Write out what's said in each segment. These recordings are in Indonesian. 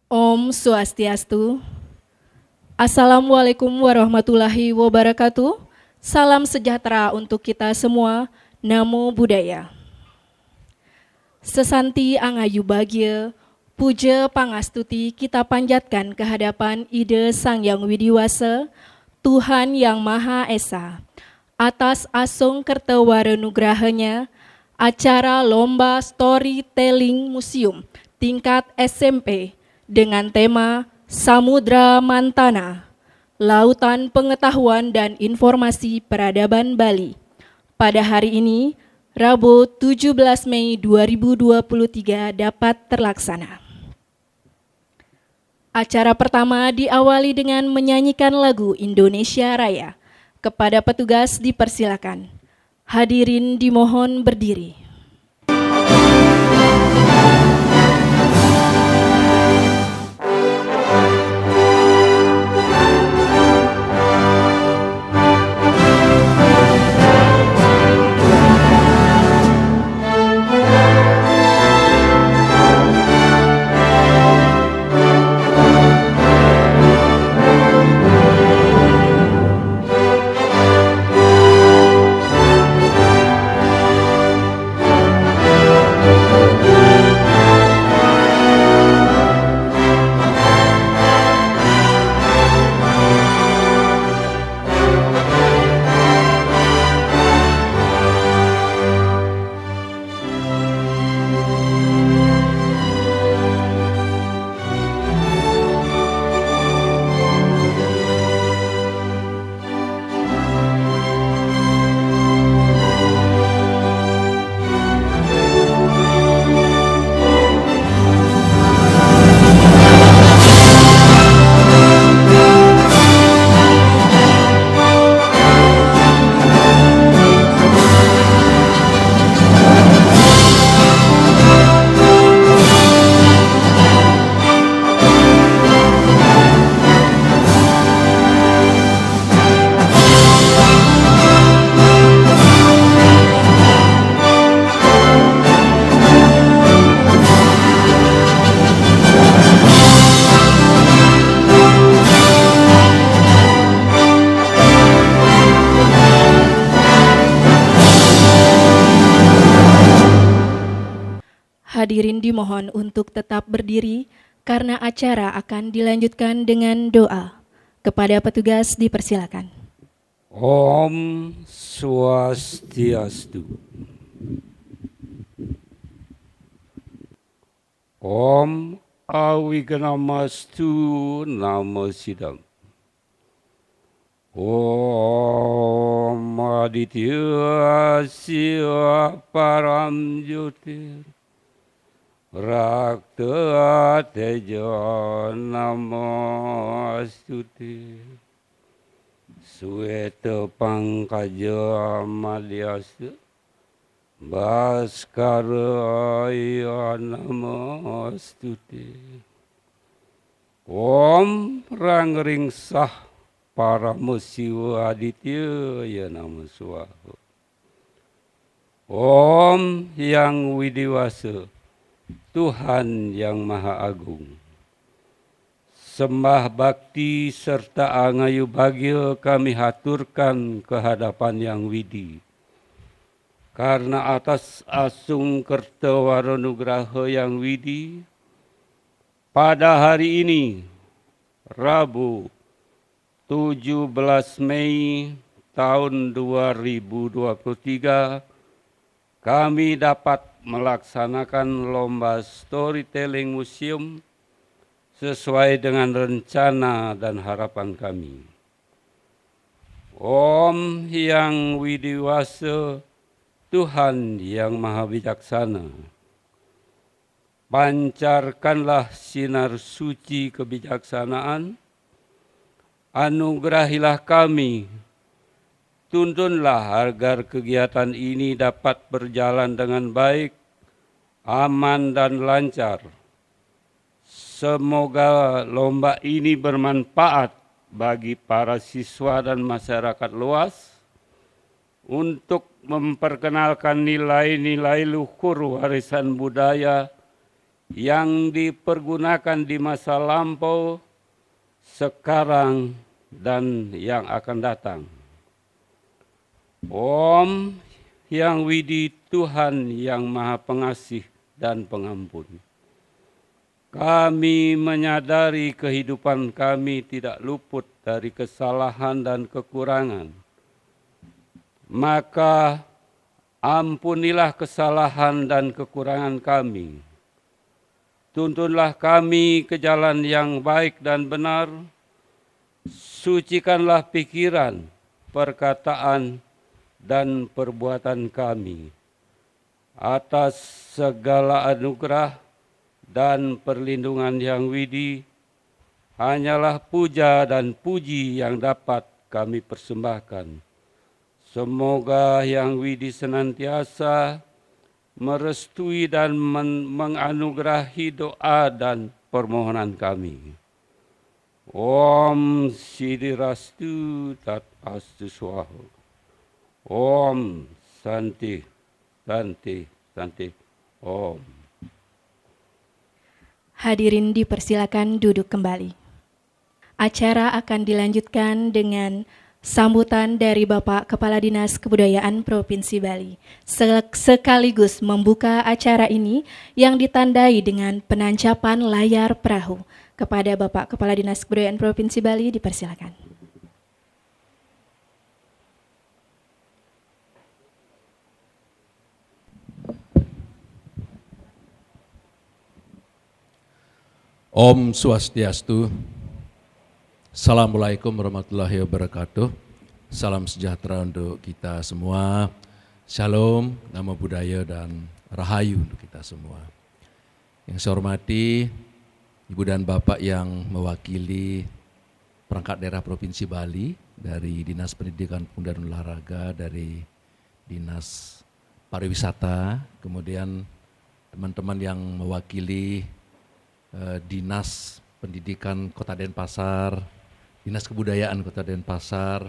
Om Swastiastu. Assalamualaikum warahmatullahi wabarakatuh. Salam sejahtera untuk kita semua. Namo Buddhaya. Sesanti angayu bahagia, puja pangastuti kita panjatkan kehadapan Ida Sang Yang Widiwasa, Tuhan Yang Maha Esa, atas asung kertawara nugrahanya, acara Lomba Storytelling Museum tingkat SMP dengan tema Samudra Mantana, Lautan Pengetahuan dan Informasi Peradaban Bali. Pada hari ini, Rabu 17 Mei 2023 dapat terlaksana. Acara pertama diawali dengan menyanyikan lagu Indonesia Raya. Kepada petugas dipersilakan. Hadirin dimohon berdiri. Hadirin dimohon untuk tetap berdiri karena acara akan dilanjutkan dengan doa. Kepada petugas dipersilakan. Om Swastiastu. Om Awiganamastu Nama Sidam. Om Aditya Siva Param Jyotir. Rakta Teja Namastuti. Sweta Pangkaja Madhyasa. Bhaskara Namastuti. Om Rangring Sah Paramasiva Aditya Ya Nama Swaha. Om Yang Widiwasa, Tuhan Yang Maha Agung. Sembah bakti serta angayu bahagia kami haturkan kehadapan Yang Widi. Karena atas asung kertawara nugraha Yang Widi, pada hari ini, Rabu 17 Mei tahun 2023, kami dapat melaksanakan lomba storytelling museum sesuai dengan rencana dan harapan kami. Om Yang Widiwasa, Tuhan Yang Maha Bijaksana, pancarkanlah sinar suci kebijaksanaan, anugerahilah kami, tuntunlah agar kegiatan ini dapat berjalan dengan baik, aman dan lancar. Semoga lomba ini bermanfaat bagi para siswa dan masyarakat luas untuk memperkenalkan nilai-nilai luhur warisan budaya yang dipergunakan di masa lampau, sekarang, dan yang akan datang. Om Hyang Widi, Tuhan yang Maha Pengasih dan Pengampun, kami menyadari kehidupan kami tidak luput dari kesalahan dan kekurangan. Maka ampunilah kesalahan dan kekurangan kami. Tuntunlah kami ke jalan yang baik dan benar. Sucikanlah pikiran, perkataan, dan perbuatan kami. Atas segala anugerah dan perlindungan yang widi, hanyalah puja dan puji yang dapat kami persembahkan. Semoga yang widi senantiasa merestui dan menganugerahi doa dan permohonan kami. Om Sidirastu Tat Astu Swaha. Om Santi, Santi, Santi. Om. Hadirin dipersilakan duduk kembali. Acara akan dilanjutkan dengan sambutan dari Bapak Kepala Dinas Kebudayaan Provinsi Bali, sekaligus membuka acara ini yang ditandai dengan penancapan layar perahu. Kepada Bapak Kepala Dinas Kebudayaan Provinsi Bali, dipersilakan. Om Swastiastu. Assalamualaikum warahmatullahi wabarakatuh. Salam sejahtera untuk kita semua. Shalom, Namo Buddhaya, dan Rahayu untuk kita semua. Yang saya hormati Ibu dan Bapak yang mewakili perangkat daerah Provinsi Bali, dari Dinas Pendidikan Pemuda dan Olahraga, dari Dinas Pariwisata, kemudian teman-teman yang mewakili Dinas Pendidikan Kota Denpasar, Dinas Kebudayaan Kota Denpasar,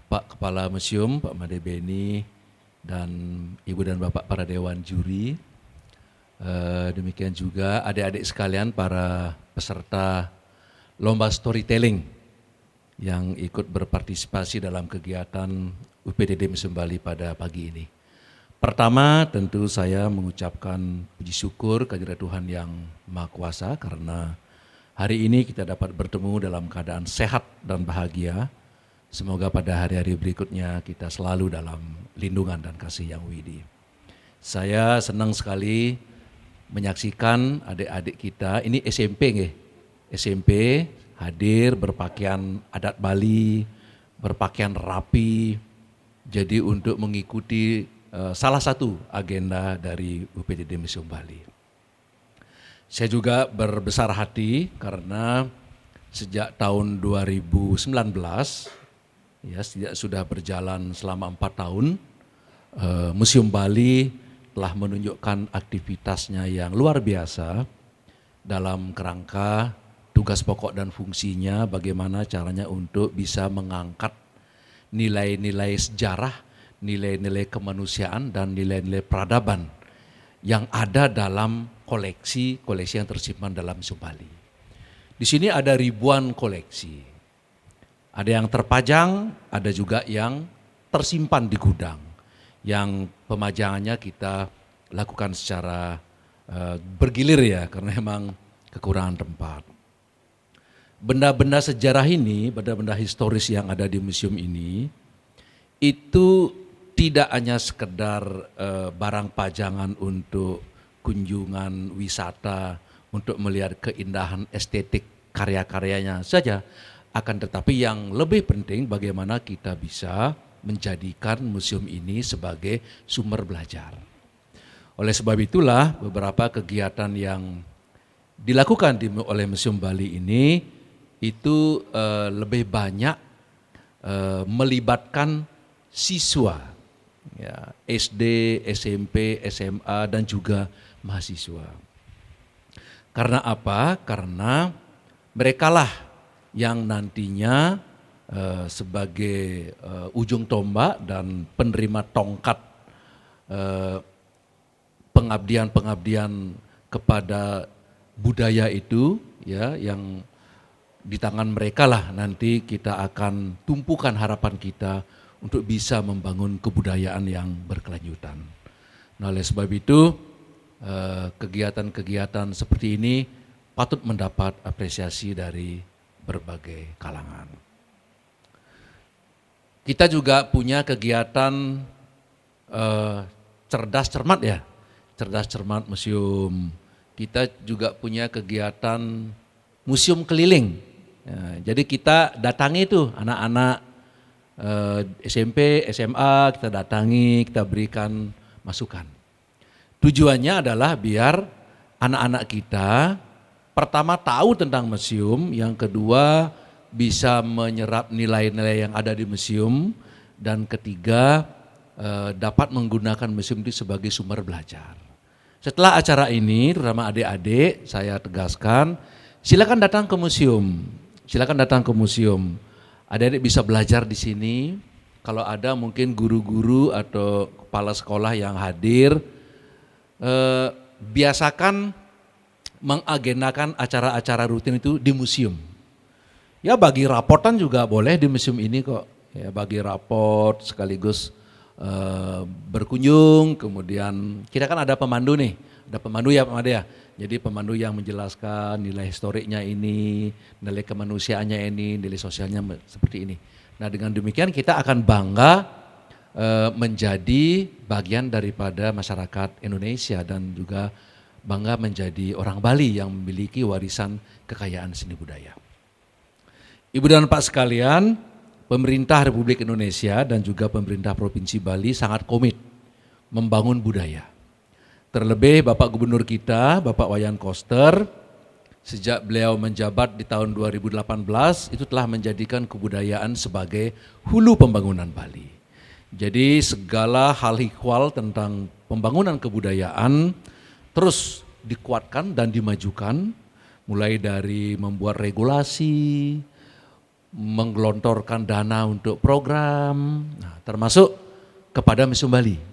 Pak Kepala Museum, Pak Made Beni, dan Ibu dan Bapak para Dewan Juri. Demikian juga adik-adik sekalian para peserta lomba storytelling yang ikut berpartisipasi dalam kegiatan UPDD Museum Bali pada pagi ini. Pertama, tentu saya mengucapkan puji syukur kehadirat Tuhan yang Maha Kuasa karena hari ini kita dapat bertemu dalam keadaan sehat dan bahagia. Semoga pada hari-hari berikutnya kita selalu dalam lindungan dan kasih yang widi. Saya senang sekali menyaksikan adik-adik kita, ini SMP nggih. SMP hadir berpakaian adat Bali, berpakaian rapi. Jadi untuk mengikuti salah satu agenda dari UPDD Museum Bali. Saya juga berbesar hati karena sejak tahun 2019, ya sudah berjalan selama 4 tahun, Museum Bali telah menunjukkan aktivitasnya yang luar biasa dalam kerangka tugas pokok dan fungsinya, bagaimana caranya untuk bisa mengangkat nilai-nilai sejarah, nilai-nilai kemanusiaan, dan nilai-nilai peradaban yang ada dalam koleksi yang tersimpan dalam Museum Bali. Di sini ada ribuan koleksi. Ada yang terpajang, ada juga yang tersimpan di gudang, yang pemajangannya kita lakukan secara bergilir ya, karena memang kekurangan tempat. Benda-benda sejarah ini, benda-benda historis yang ada di museum ini, itu tidak hanya sekedar barang pajangan untuk kunjungan wisata, untuk melihat keindahan estetik karya-karyanya saja, akan tetapi yang lebih penting bagaimana kita bisa menjadikan museum ini sebagai sumber belajar. Oleh sebab itulah beberapa kegiatan yang dilakukan oleh Museum Bali ini itu lebih banyak melibatkan siswa, ya, SD, SMP, SMA, dan juga mahasiswa. Karena apa? Karena merekalah yang nantinya sebagai ujung tombak dan penerima tongkat pengabdian-pengabdian kepada budaya itu, ya, yang di tangan mereka lah nanti kita akan tumpukan harapan kita untuk bisa membangun kebudayaan yang berkelanjutan. Nah, oleh sebab itu kegiatan-kegiatan seperti ini patut mendapat apresiasi dari berbagai kalangan. Kita juga punya kegiatan cerdas cermat ya, cerdas cermat museum. Kita juga punya kegiatan museum keliling. Ya, jadi kita datangi itu anak-anak SMP, SMA, kita datangi, kita berikan masukan. Tujuannya adalah biar anak-anak kita pertama tahu tentang museum, yang kedua bisa menyerap nilai-nilai yang ada di museum, dan ketiga dapat menggunakan museum itu sebagai sumber belajar. Setelah acara ini, terutama adik-adik, saya tegaskan, silakan datang ke museum. Silakan datang ke museum. Adik-adik bisa belajar di sini. Kalau ada mungkin guru-guru atau kepala sekolah yang hadir, biasakan mengagendakan acara-acara rutin itu di museum. Ya, bagi raportan juga boleh di museum ini kok. Ya, bagi raport sekaligus berkunjung, kemudian kita kan ada pemandu nih, ada pemandu ya Pak Made ya. Jadi pemandu yang menjelaskan nilai historiknya ini, nilai kemanusiaannya ini, nilai sosialnya seperti ini. Nah, dengan demikian kita akan bangga menjadi bagian daripada masyarakat Indonesia dan juga bangga menjadi orang Bali yang memiliki warisan kekayaan seni budaya. Ibu dan Pak sekalian, pemerintah Republik Indonesia dan juga pemerintah Provinsi Bali sangat komit membangun budaya. Terlebih Bapak Gubernur kita, Bapak Wayan Koster, sejak beliau menjabat di tahun 2018, itu telah menjadikan kebudayaan sebagai hulu pembangunan Bali. Jadi segala hal ihwal tentang pembangunan kebudayaan terus dikuatkan dan dimajukan, mulai dari membuat regulasi, menggelontorkan dana untuk program, termasuk kepada Museum Bali.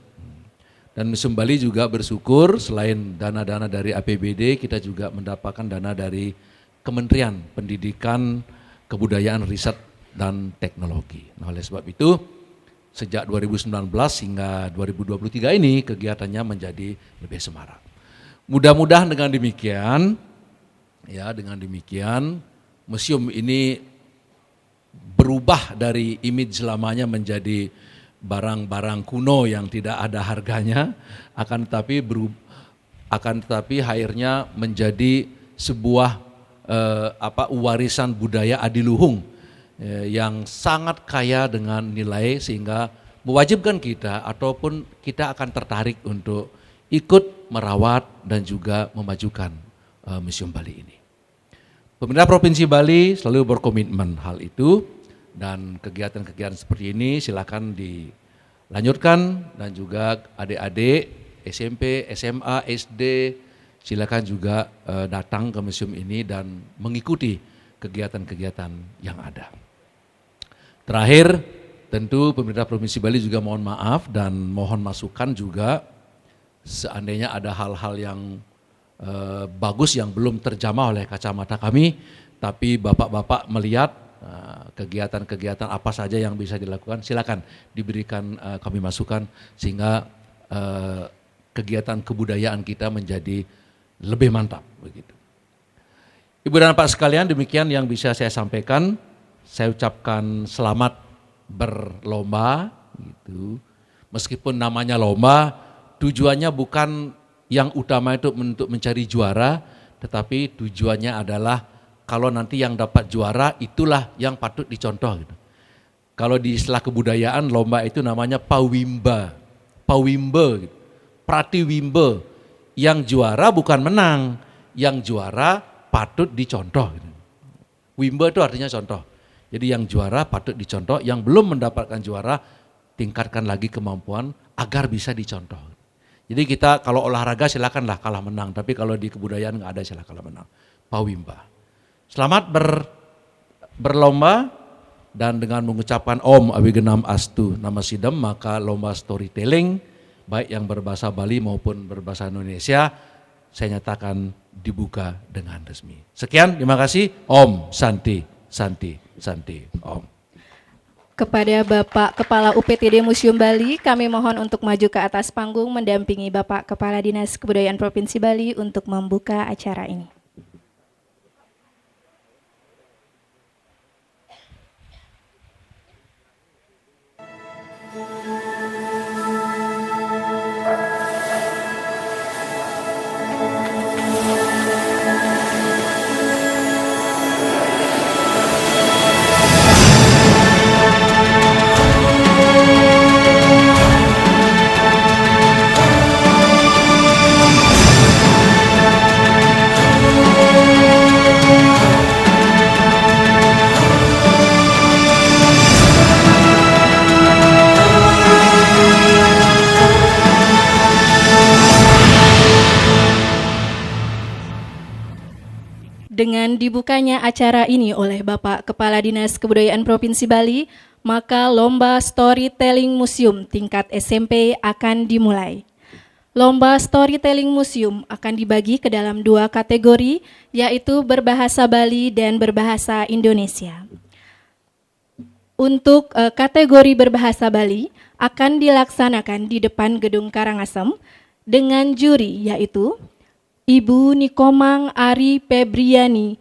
Dan Museum Bali juga bersyukur selain dana-dana dari APBD, kita juga mendapatkan dana dari Kementerian Pendidikan, Kebudayaan, Riset, dan Teknologi. Nah, oleh sebab itu, sejak 2019 hingga 2023 ini kegiatannya menjadi lebih semarak. Mudah-mudahan dengan demikian, museum ini berubah dari image lamanya menjadi barang-barang kuno yang tidak ada harganya, akan tetapi akhirnya menjadi sebuah warisan budaya adiluhung yang sangat kaya dengan nilai, sehingga mewajibkan kita ataupun kita akan tertarik untuk ikut merawat dan juga memajukan Museum Bali ini. Pemerintah Provinsi Bali selalu berkomitmen hal itu, dan kegiatan-kegiatan seperti ini silakan dilanjutkan, dan juga adik-adik SMP, SMA, SD silakan juga datang ke museum ini dan mengikuti kegiatan-kegiatan yang ada. Terakhir, tentu pemerintah Provinsi Bali juga mohon maaf dan mohon masukan juga seandainya ada hal-hal yang bagus yang belum terjamah oleh kacamata kami, tapi bapak-bapak melihat kegiatan-kegiatan apa saja yang bisa dilakukan, silakan diberikan kami masukan sehingga kegiatan kebudayaan kita menjadi lebih mantap begitu. Ibu dan Bapak sekalian, demikian yang bisa saya sampaikan. Saya ucapkan selamat berlomba gitu. Meskipun namanya lomba, tujuannya bukan yang utama itu untuk mencari juara, tetapi tujuannya adalah kalau nanti yang dapat juara itulah yang patut dicontoh gitu. Kalau di istilah kebudayaan lomba itu namanya pawimba, gitu. Pratiwimba. Yang juara bukan menang, yang juara patut dicontoh gitu. Wimba itu artinya contoh. Jadi yang juara patut dicontoh, yang belum mendapatkan juara tingkatkan lagi kemampuan agar bisa dicontoh. Jadi kita kalau olahraga silakanlah kalah menang, tapi kalau di kebudayaan nggak ada istilah kalah menang. Pawimba. Selamat berlomba, dan dengan mengucapkan Om Awigenam Astu Nama Sidam, maka lomba storytelling baik yang berbahasa Bali maupun berbahasa Indonesia saya nyatakan dibuka dengan resmi. Sekian, terima kasih. Om Santi, Santi, Santi, Om. Kepada Bapak Kepala UPTD Museum Bali, kami mohon untuk maju ke atas panggung mendampingi Bapak Kepala Dinas Kebudayaan Provinsi Bali untuk membuka acara ini. Dengan dibukanya acara ini oleh Bapak Kepala Dinas Kebudayaan Provinsi Bali, maka lomba storytelling museum tingkat SMP akan dimulai. Lomba storytelling museum akan dibagi ke dalam 2 kategori, yaitu berbahasa Bali dan berbahasa Indonesia. Untuk kategori berbahasa Bali akan dilaksanakan di depan Gedung Karangasem dengan juri, yaitu Ibu Nikomang Ari Febriani,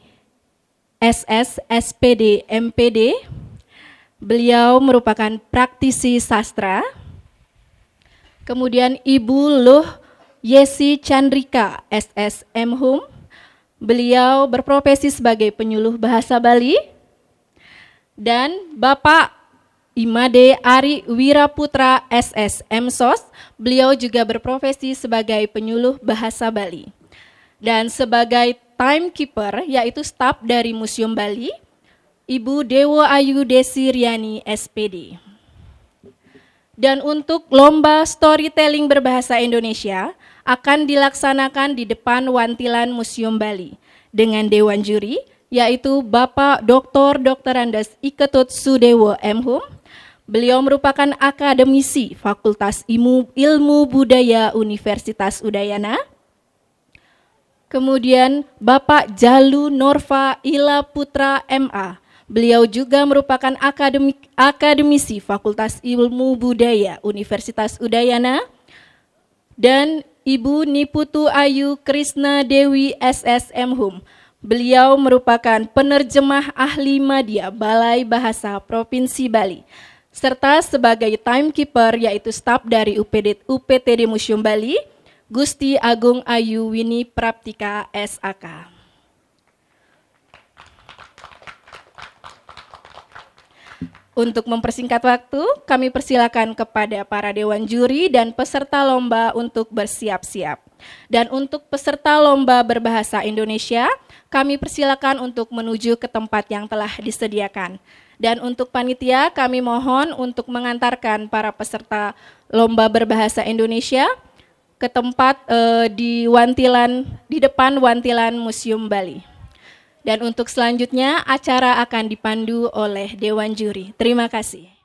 SS, SPD, MPD. Beliau merupakan praktisi sastra. Kemudian Ibu Luh Yesi Chandrika, SS, MHum. Beliau berprofesi sebagai penyuluh bahasa Bali. Dan Bapak Imade Ari Wiraputra, SS, MSOS. Beliau juga berprofesi sebagai penyuluh bahasa Bali. Dan sebagai timekeeper, yaitu staf dari Museum Bali, Ibu Dewo Ayu Desiriani, SPD. Dan untuk lomba storytelling berbahasa Indonesia akan dilaksanakan di depan Wantilan Museum Bali dengan Dewan Juri, yaitu Bapak Dr. Andes Iketut Sudewo, MHum. Beliau merupakan akademisi Fakultas Ilmu Budaya Universitas Udayana. Kemudian Bapak Jalu Norva Ila Putra, MA. Beliau juga merupakan akademisi Fakultas Ilmu Budaya Universitas Udayana. Dan Ibu Niputu Ayu Krisna Dewi, SS, MHum. Beliau merupakan penerjemah ahli Madya Balai Bahasa Provinsi Bali. Serta sebagai timekeeper, yaitu staf dari UPTD Museum Bali, Gusti Agung Ayu Wini Praptika, SAK. Untuk mempersingkat waktu, kami persilakan kepada para dewan juri dan peserta lomba untuk bersiap-siap. Dan untuk peserta lomba berbahasa Indonesia, kami persilakan untuk menuju ke tempat yang telah disediakan. Dan untuk panitia, kami mohon untuk mengantarkan para peserta lomba berbahasa Indonesia ke tempat di depan Wantilan Museum Bali. Dan untuk selanjutnya acara akan dipandu oleh Dewan Juri. Terima kasih.